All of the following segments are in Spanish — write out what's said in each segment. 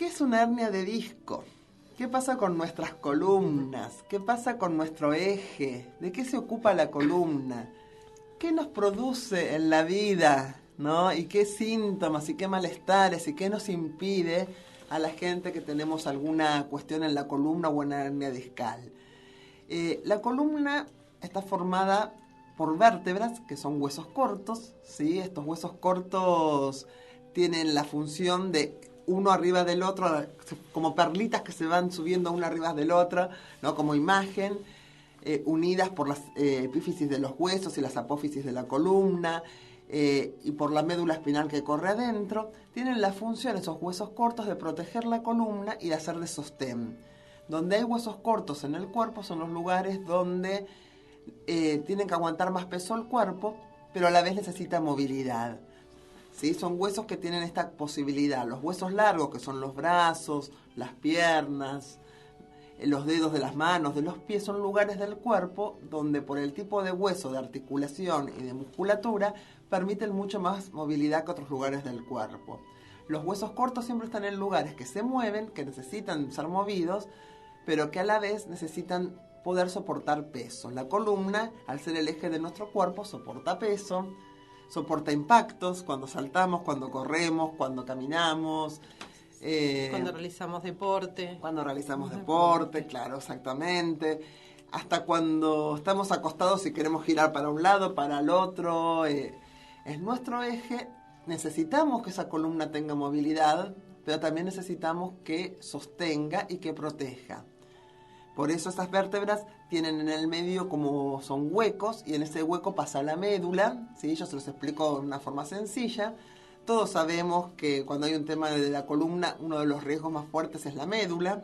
¿Qué es una hernia de disco? ¿Qué pasa con nuestras columnas? ¿Qué pasa con nuestro eje? ¿De qué se ocupa la columna? ¿Qué nos produce en la vida? ¿No? ¿Y qué síntomas y qué malestares y qué nos impide a la gente que tenemos alguna cuestión en la columna o una hernia discal? La columna está formada por vértebras, que son huesos cortos, ¿sí? Estos huesos cortos tienen la función de uno arriba del otro, como perlitas que se van subiendo una arriba del otro, ¿no? Como imagen, unidas por las epífisis de los huesos y las apófisis de la columna, y por la médula espinal que corre adentro, tienen la función, esos huesos cortos, de proteger la columna y de hacer de sostén. Donde hay huesos cortos en el cuerpo son los lugares donde tienen que aguantar más peso el cuerpo, pero a la vez necesita movilidad. ¿Sí? Son huesos que tienen esta posibilidad. Los huesos largos, que son los brazos, las piernas, los dedos de las manos, de los pies, son lugares del cuerpo donde por el tipo de hueso, de articulación y de musculatura, permiten mucho más movilidad que otros lugares del cuerpo. Los huesos cortos siempre están en lugares que se mueven, que necesitan ser movidos, pero que a la vez necesitan poder soportar peso. La columna, al ser el eje de nuestro cuerpo, soporta peso, soporta impactos cuando saltamos, cuando corremos, cuando caminamos. Cuando realizamos deporte. Cuando realizamos deporte, claro, exactamente. Hasta cuando estamos acostados y queremos girar para un lado, para el otro. Es nuestro eje. Necesitamos que esa columna tenga movilidad, pero también necesitamos que sostenga y que proteja. Por eso estas vértebras tienen en el medio como son huecos, y en ese hueco pasa la médula, ¿sí? Yo se los explico de una forma sencilla. Todos sabemos que cuando hay un tema de la columna, uno de los riesgos más fuertes es la médula,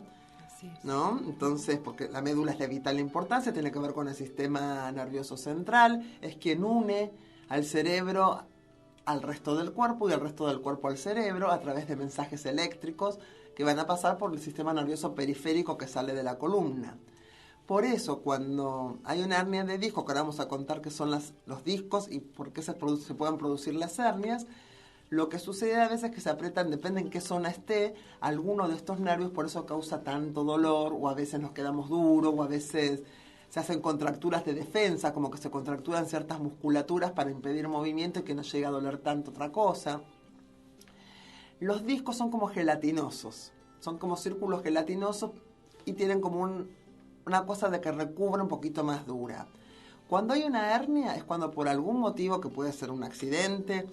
¿no? Entonces, porque la médula es de vital importancia, tiene que ver con el sistema nervioso central, es quien une al cerebro al resto del cuerpo y al resto del cuerpo al cerebro a través de mensajes eléctricos que van a pasar por el sistema nervioso periférico que sale de la columna. Por eso, cuando hay una hernia de disco, que ahora vamos a contar qué son los discos y por qué se pueden producir las hernias, lo que sucede a veces es que se aprietan, depende en qué zona esté, alguno de estos nervios, por eso causa tanto dolor, o a veces nos quedamos duros, o a veces se hacen contracturas de defensa, como que se contracturan ciertas musculaturas para impedir movimiento y que no llegue a doler tanto otra cosa. Los discos son como gelatinosos, son como círculos gelatinosos y tienen como una cosa de que recubre un poquito más dura. Cuando hay una hernia es cuando por algún motivo, que puede ser un accidente,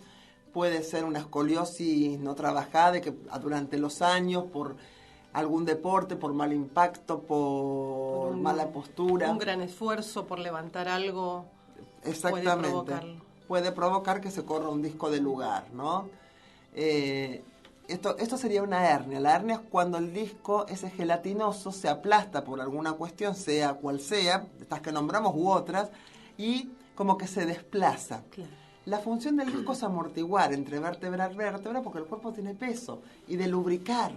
puede ser una escoliosis no trabajada, que durante los años, por algún deporte, por mal impacto, por mala postura. Un gran esfuerzo por levantar algo. Exactamente. Puede provocar que se corra un disco de lugar, ¿no? Esto sería una hernia. La hernia es cuando el disco, ese gelatinoso, se aplasta por alguna cuestión, sea cual sea, estas que nombramos u otras, y como que se desplaza. Claro. La función del disco es amortiguar entre vértebra y vértebra, porque el cuerpo tiene peso, y de lubricar,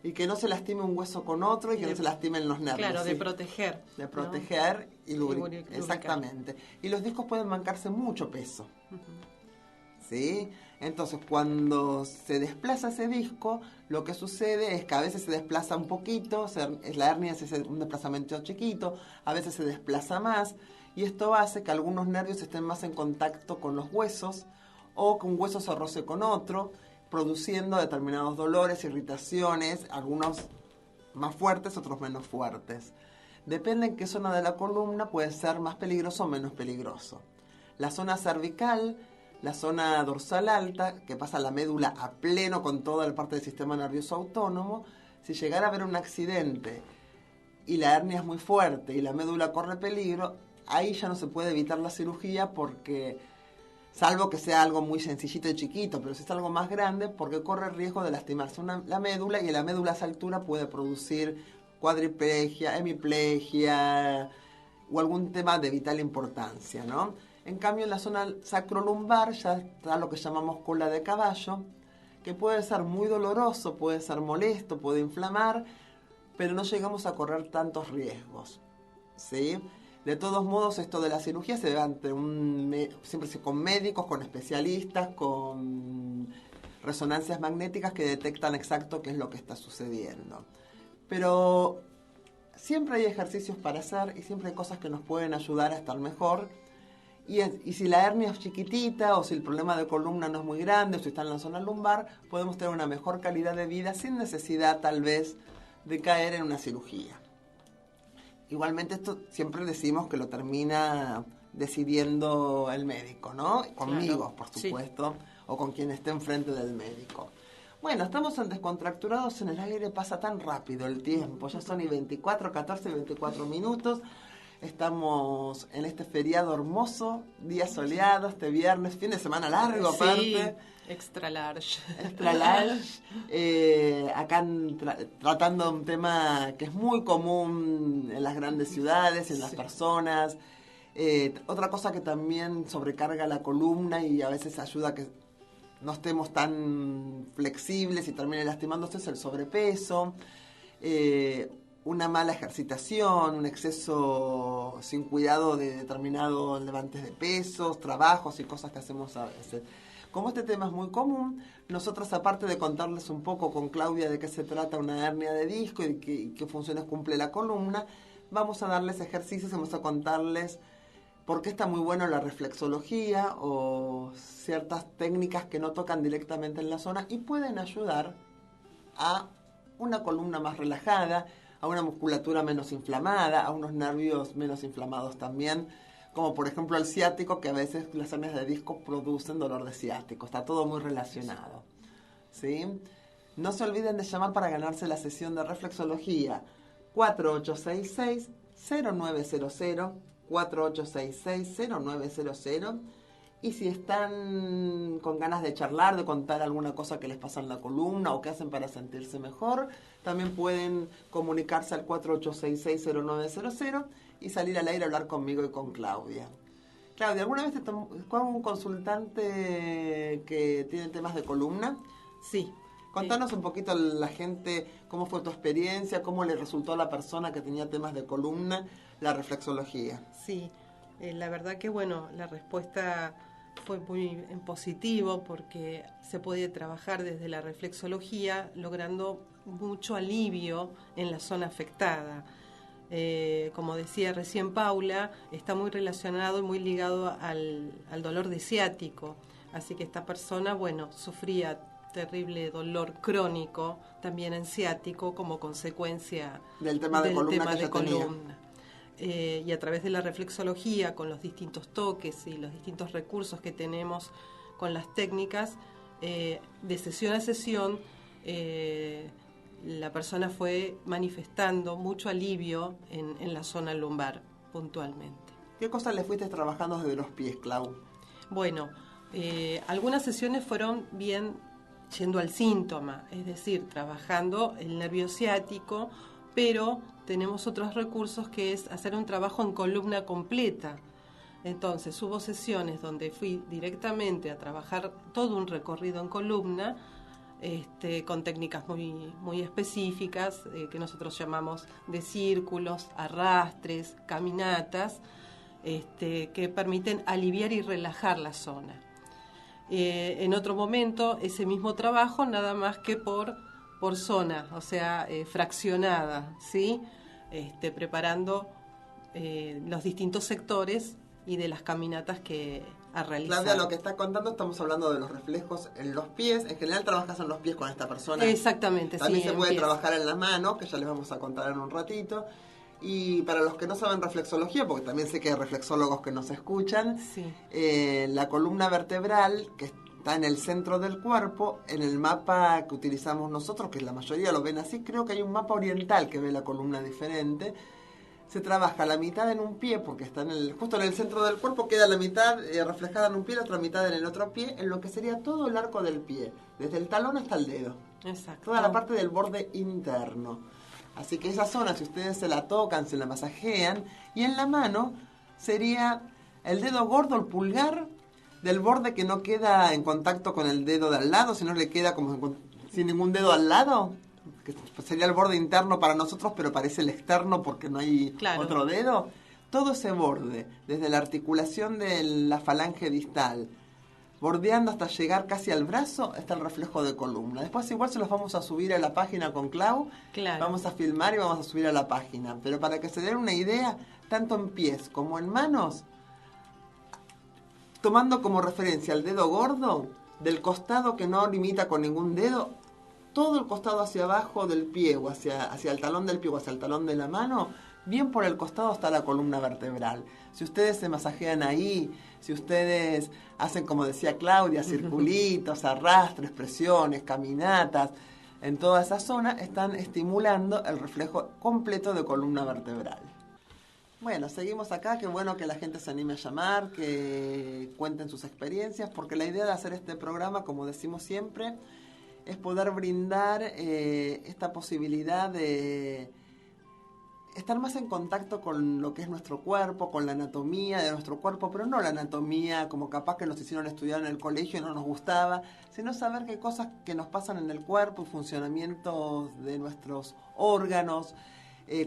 y que no se lastime un hueso con otro y que no se lastimen los nervios. Claro, ¿sí? de proteger. De proteger, ¿no? Y lubricar. Exactamente. Y los discos pueden mancarse mucho peso. ¿Sí? Entonces, cuando se desplaza ese disco, lo que sucede es que a veces se desplaza un poquito, la hernia es un desplazamiento chiquito, a veces se desplaza más, y esto hace que algunos nervios estén más en contacto con los huesos, o que un hueso se roce con otro, produciendo determinados dolores, irritaciones, algunos más fuertes, otros menos fuertes. Depende en qué zona de la columna puede ser más peligroso o menos peligroso. La zona cervical, la zona dorsal alta, que pasa la médula a pleno con toda la parte del sistema nervioso autónomo, si llegara a haber un accidente y la hernia es muy fuerte y la médula corre peligro, ahí ya no se puede evitar la cirugía porque, salvo que sea algo muy sencillito y chiquito, pero si es algo más grande, porque corre el riesgo de lastimarse la médula, y la médula a esa altura puede producir cuadriplegia, hemiplegia o algún tema de vital importancia, ¿no? En cambio, en la zona sacrolumbar ya está lo que llamamos cola de caballo, que puede ser muy doloroso, puede ser molesto, puede inflamar, pero no llegamos a correr tantos riesgos, ¿sí? De todos modos, esto de la cirugía se ve siempre con médicos, con especialistas, con resonancias magnéticas que detectan exacto qué es lo que está sucediendo. Pero siempre hay ejercicios para hacer y siempre hay cosas que nos pueden ayudar a estar mejor. Y si la hernia es chiquitita o si el problema de columna no es muy grande o si está en la zona lumbar, podemos tener una mejor calidad de vida sin necesidad tal vez de caer en una cirugía. Igualmente esto siempre decimos que lo termina decidiendo el médico, ¿no? Conmigo, claro, por supuesto, sí, o con quien esté enfrente del médico. Bueno, estamos en Descontracturados en el aire, pasa tan rápido el tiempo, ya son y 14 y 24 minutos. Estamos en este feriado hermoso, día soleado, este viernes, fin de semana largo aparte. Sí, extra large. Extra large. Acá tratando un tema que es muy común en las grandes ciudades, en las personas. Otra cosa que también sobrecarga la columna y a veces ayuda a que no estemos tan flexibles y termine lastimándose es el sobrepeso. Una mala ejercitación, un exceso sin cuidado de determinados levantes de pesos, trabajos y cosas que hacemos a veces. Como este tema es muy común, nosotros aparte de contarles un poco con Claudia de qué se trata una hernia de disco y qué funciones cumple la columna, vamos a darles ejercicios, vamos a contarles por qué está muy bueno la reflexología o ciertas técnicas que no tocan directamente en la zona y pueden ayudar a una columna más relajada, a una musculatura menos inflamada, a unos nervios menos inflamados también, como por ejemplo el ciático, que a veces las hernias de disco producen dolor de ciático. Está todo muy relacionado, ¿sí? No se olviden de llamar para ganarse la sesión de reflexología 4866-0900, 4866-0900. Y si están con ganas de charlar, de contar alguna cosa que les pasa en la columna o qué hacen para sentirse mejor, también pueden comunicarse al 4866-0900 y salir al aire a hablar conmigo y con Claudia. Claudia, ¿alguna vez te tocó un consultante que tiene temas de columna? Sí. Contanos un poquito a la gente cómo fue tu experiencia, cómo le resultó a la persona que tenía temas de columna la reflexología. Sí, la verdad que bueno, la respuesta fue muy en positivo porque se puede trabajar desde la reflexología logrando mucho alivio en la zona afectada. Como decía recién Paula, está muy relacionado y muy ligado al dolor de ciático. Así que esta persona, bueno, sufría terrible dolor crónico, también en ciático, como consecuencia del tema de columna. Y a través de la reflexología, con los distintos toques y los distintos recursos que tenemos con las técnicas, de sesión a sesión, la persona fue manifestando mucho alivio en la zona lumbar, puntualmente. ¿Qué cosas le fuiste trabajando desde los pies, Clau? Bueno, algunas sesiones fueron bien yendo al síntoma, es decir, trabajando el nervio ciático, pero tenemos otros recursos que es hacer un trabajo en columna completa. Entonces hubo sesiones donde fui directamente a trabajar todo un recorrido en columna, con técnicas muy específicas que nosotros llamamos de círculos, arrastres, caminatas, que permiten aliviar y relajar la zona. En otro momento ese mismo trabajo nada más que por zona, o sea, fraccionada, ¿sí? Preparando los distintos sectores y de las caminatas que a realizar. Claudia, lo que está contando, estamos hablando de los reflejos en los pies. En general trabajas en los pies con esta persona. Exactamente, también sí. Se puede trabajar en la mano, que ya les vamos a contar en un ratito. Y para los que no saben reflexología, porque también sé que hay reflexólogos que nos escuchan, sí. La columna vertebral, que está en el centro del cuerpo, en el mapa que utilizamos nosotros, que la mayoría lo ven así, creo que hay un mapa oriental que ve la columna diferente. Se trabaja la mitad en un pie, porque está justo en el centro del cuerpo, queda la mitad reflejada en un pie, la otra mitad en el otro pie, en lo que sería todo el arco del pie, desde el talón hasta el dedo. Exacto. Toda la parte del borde interno. Así que esa zona, si ustedes se la tocan, se la masajean, y en la mano sería el dedo gordo, el pulgar, del borde que no queda en contacto con el dedo de al lado, sino le queda como sin ningún dedo al lado, que sería el borde interno para nosotros, pero parece el externo porque no hay otro dedo. Todo ese borde, desde la articulación de la falange distal, bordeando hasta llegar casi al brazo, está el reflejo de columna. Después igual se los vamos a subir a la página con Clau. Claro. Vamos a filmar y vamos a subir a la página. Pero para que se den una idea, tanto en pies como en manos, tomando como referencia el dedo gordo, del costado que no limita con ningún dedo, todo el costado hacia abajo del pie o hacia el talón del pie o hacia el talón de la mano, bien por el costado está la columna vertebral. Si ustedes se masajean ahí, si ustedes hacen, como decía Claudia, circulitos, arrastres, presiones, caminatas, en toda esa zona están estimulando el reflejo completo de columna vertebral. Bueno, seguimos acá, qué bueno que la gente se anime a llamar, que cuenten sus experiencias, porque la idea de hacer este programa, como decimos siempre, es poder brindar esta posibilidad de estar más en contacto con lo que es nuestro cuerpo, con la anatomía de nuestro cuerpo, pero no la anatomía como capaz que nos hicieron estudiar en el colegio y no nos gustaba, sino saber qué cosas que nos pasan en el cuerpo y funcionamiento de nuestros órganos,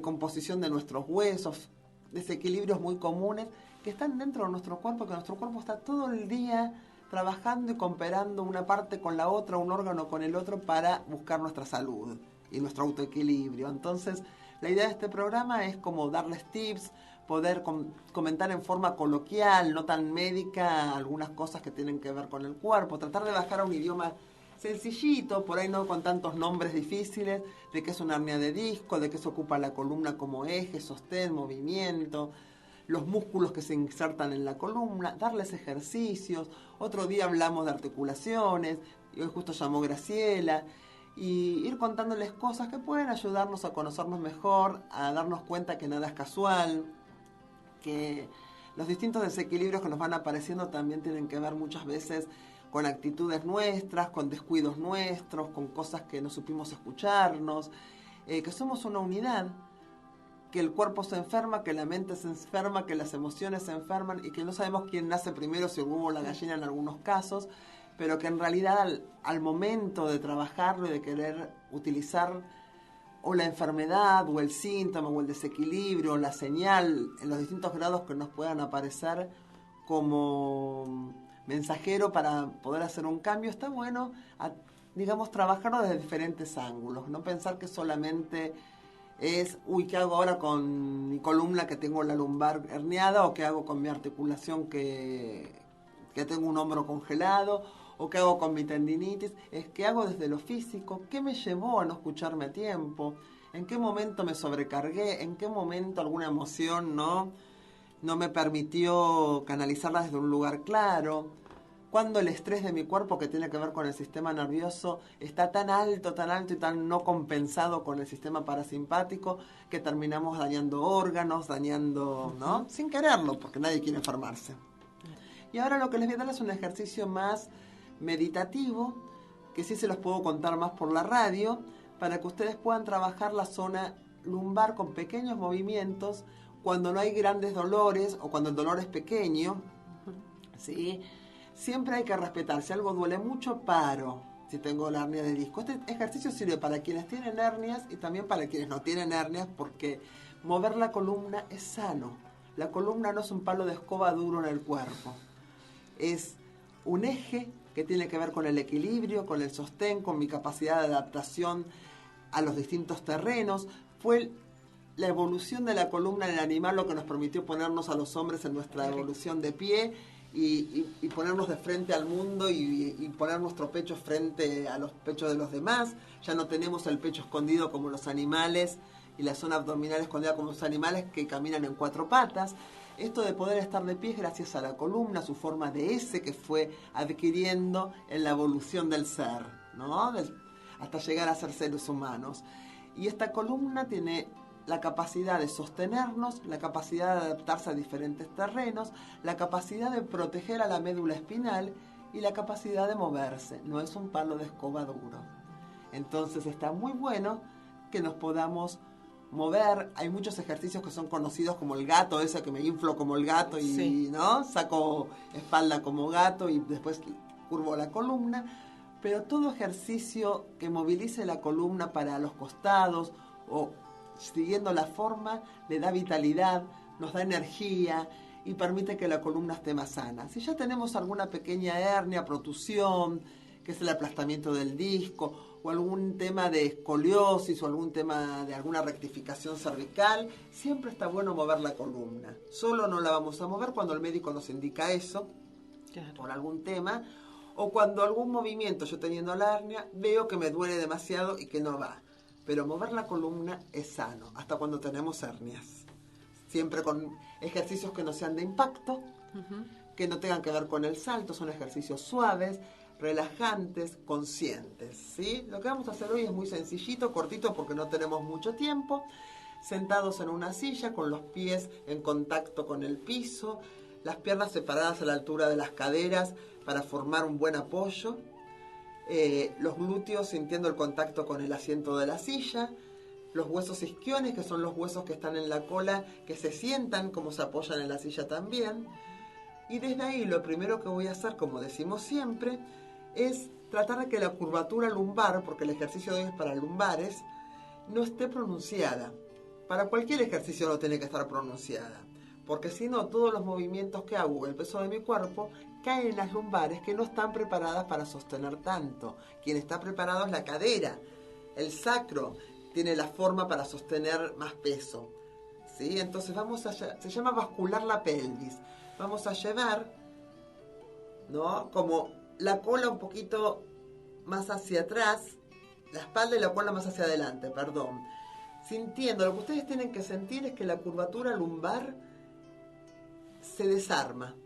composición de nuestros huesos, desequilibrios muy comunes que están dentro de nuestro cuerpo, que nuestro cuerpo está todo el día trabajando y comparando una parte con la otra, un órgano con el otro para buscar nuestra salud y nuestro autoequilibrio. Entonces, la idea de este programa es como darles tips, poder comentar en forma coloquial, no tan médica, algunas cosas que tienen que ver con el cuerpo, tratar de bajar a un idioma sencillito, por ahí no con tantos nombres difíciles, de qué es una hernia de disco, de qué se ocupa la columna como eje, sostén, movimiento, los músculos que se insertan en la columna, darles ejercicios. Otro día hablamos de articulaciones, y hoy justo llamó Graciela, y ir contándoles cosas que pueden ayudarnos a conocernos mejor, a darnos cuenta que nada es casual, que los distintos desequilibrios que nos van apareciendo también tienen que ver muchas veces con actitudes nuestras, con descuidos nuestros, con cosas que no supimos escucharnos, que somos una unidad, que el cuerpo se enferma, que la mente se enferma, que las emociones se enferman y que no sabemos quién nace primero, si el huevo o la gallina en algunos casos, pero que en realidad al momento de trabajarlo y de querer utilizar o la enfermedad o el síntoma o el desequilibrio o la señal en los distintos grados que nos puedan aparecer como mensajero para poder hacer un cambio, está bueno, digamos, trabajarlo desde diferentes ángulos, no pensar que solamente es, ¿qué hago ahora con mi columna que tengo la lumbar herniada? ¿O qué hago con mi articulación que tengo un hombro congelado? ¿O qué hago con mi tendinitis? Es qué hago desde lo físico, qué me llevó a no escucharme a tiempo, en qué momento me sobrecargué, en qué momento alguna emoción no me permitió canalizarla desde un lugar claro, cuando el estrés de mi cuerpo, que tiene que ver con el sistema nervioso, está tan alto y tan no compensado con el sistema parasimpático que terminamos dañando órganos, ¿no? Sin quererlo, porque nadie quiere enfermarse. Y ahora lo que les voy a dar es un ejercicio más meditativo, que sí se los puedo contar más por la radio, para que ustedes puedan trabajar la zona lumbar con pequeños movimientos cuando no hay grandes dolores o cuando el dolor es pequeño, ¿sí? Siempre hay que respetar. Si algo duele mucho, paro. Si tengo la hernia de disco. Este ejercicio sirve para quienes tienen hernias y también para quienes no tienen hernias, porque mover la columna es sano. La columna no es un palo de escoba duro en el cuerpo. Es un eje que tiene que ver con el equilibrio, con el sostén, con mi capacidad de adaptación a los distintos terrenos. Fue la evolución de la columna en el animal lo que nos permitió ponernos a los hombres en nuestra evolución de pie y ponernos de frente al mundo y poner nuestro pecho frente a los pechos de los demás. Ya no tenemos el pecho escondido como los animales y la zona abdominal escondida como los animales que caminan en cuatro patas. Esto de poder estar de pie es gracias a la columna, su forma de S que fue adquiriendo en la evolución del ser, ¿no? Hasta llegar a ser seres humanos. Y esta columna tiene la capacidad de sostenernos, la capacidad de adaptarse a diferentes terrenos, la capacidad de proteger a la médula espinal y la capacidad de moverse. No es un palo de escoba duro. Entonces está muy bueno que nos podamos mover. Hay muchos ejercicios que son conocidos como el gato, ese que me inflo como el gato y sí, ¿no? Saco espalda como gato y después curvo la columna. Pero todo ejercicio que movilice la columna para los costados o siguiendo la forma, le da vitalidad, nos da energía y permite que la columna esté más sana. Si ya tenemos alguna pequeña hernia, protusión, que es el aplastamiento del disco, o algún tema de escoliosis, o algún tema de alguna rectificación cervical, siempre está bueno mover la columna. Solo no la vamos a mover cuando el médico nos indica eso, claro, por algún tema, o cuando algún movimiento, yo teniendo la hernia, veo que me duele demasiado y que no va. Pero mover la columna es sano, hasta cuando tenemos hernias. Siempre con ejercicios que no sean de impacto, que no tengan que ver con el salto, son ejercicios suaves, relajantes, conscientes, ¿sí? Lo que vamos a hacer hoy es muy sencillito, cortito, porque no tenemos mucho tiempo. Sentados en una silla, con los pies en contacto con el piso, las piernas separadas a la altura de las caderas para formar un buen apoyo. Los glúteos sintiendo el contacto con el asiento de la silla. Los huesos isquiones, que son los huesos que están en la cola, que se sientan como se apoyan en la silla también. Y desde ahí lo primero que voy a hacer, como decimos siempre, es tratar de que la curvatura lumbar, porque el ejercicio de hoy es para lumbares, no esté pronunciada. Para cualquier ejercicio no tiene que estar pronunciada, porque si no, todos los movimientos que hago, el peso de mi cuerpo, caen en las lumbares que no están preparadas para sostener tanto. Quien está preparado es la cadera, el sacro tiene la forma para sostener más peso, ¿sí? Entonces se llama bascular la pelvis. Vamos a llevar, ¿no?, como la cola un poquito más hacia atrás, la espalda y la cola más hacia adelante, perdón. Sintiendo, lo que ustedes tienen que sentir es que la curvatura lumbar se desarma,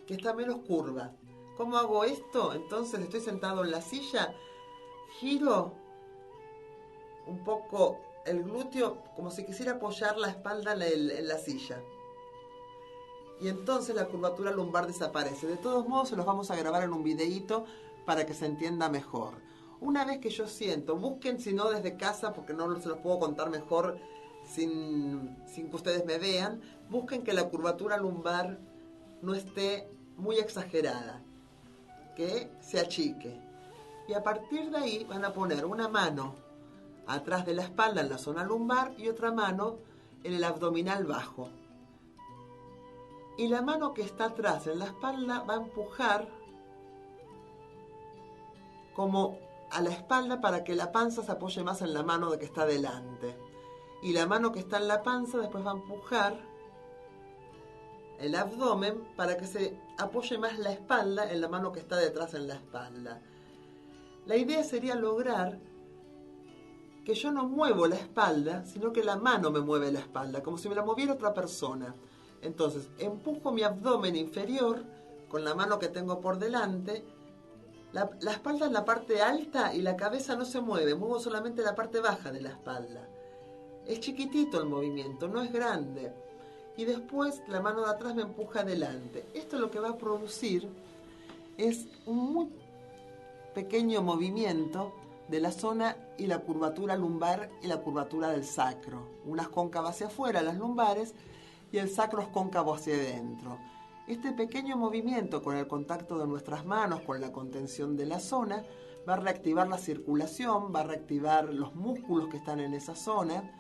que está menos curva. ¿Cómo hago esto? Entonces estoy sentado en la silla, giro un poco el glúteo como si quisiera apoyar la espalda en la silla. Y entonces la curvatura lumbar desaparece. De todos modos se los vamos a grabar en un videíto para que se entienda mejor. Una vez que yo siento, busquen si no desde casa, porque no se los puedo contar mejor sin que ustedes me vean, busquen que la curvatura lumbar no esté muy exagerada, que se achique. Y a partir de ahí van a poner una mano atrás de la espalda en la zona lumbar y otra mano en el abdominal bajo. Y la mano que está atrás en la espalda va a empujar como a la espalda para que la panza se apoye más en la mano de que está delante. Y la mano que está en la panza después va a empujar el abdomen para que se apoye más la espalda en la mano que está detrás en la espalda. La idea sería lograr que yo no muevo la espalda, sino que la mano me mueve la espalda, como si me la moviera otra persona. Entonces, empujo mi abdomen inferior con la mano que tengo por delante. La espalda es la parte alta y la cabeza no se mueve, muevo solamente la parte baja de la espalda. Es chiquitito el movimiento, no es grande. Y después la mano de atrás me empuja adelante. Esto lo que va a producir es un muy pequeño movimiento de la zona y la curvatura lumbar y la curvatura del sacro. Unas cóncavas hacia afuera, las lumbares, y el sacro es cóncavo hacia adentro. Este pequeño movimiento con el contacto de nuestras manos, con la contención de la zona, va a reactivar la circulación, va a reactivar los músculos que están en esa zona,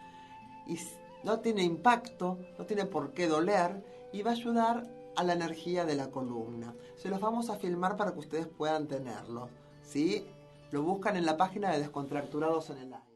y no tiene impacto, no tiene por qué doler, y va a ayudar a la energía de la columna. Se los vamos a filmar para que ustedes puedan tenerlo, ¿sí? Lo buscan en la página de Descontracturados en el Aire.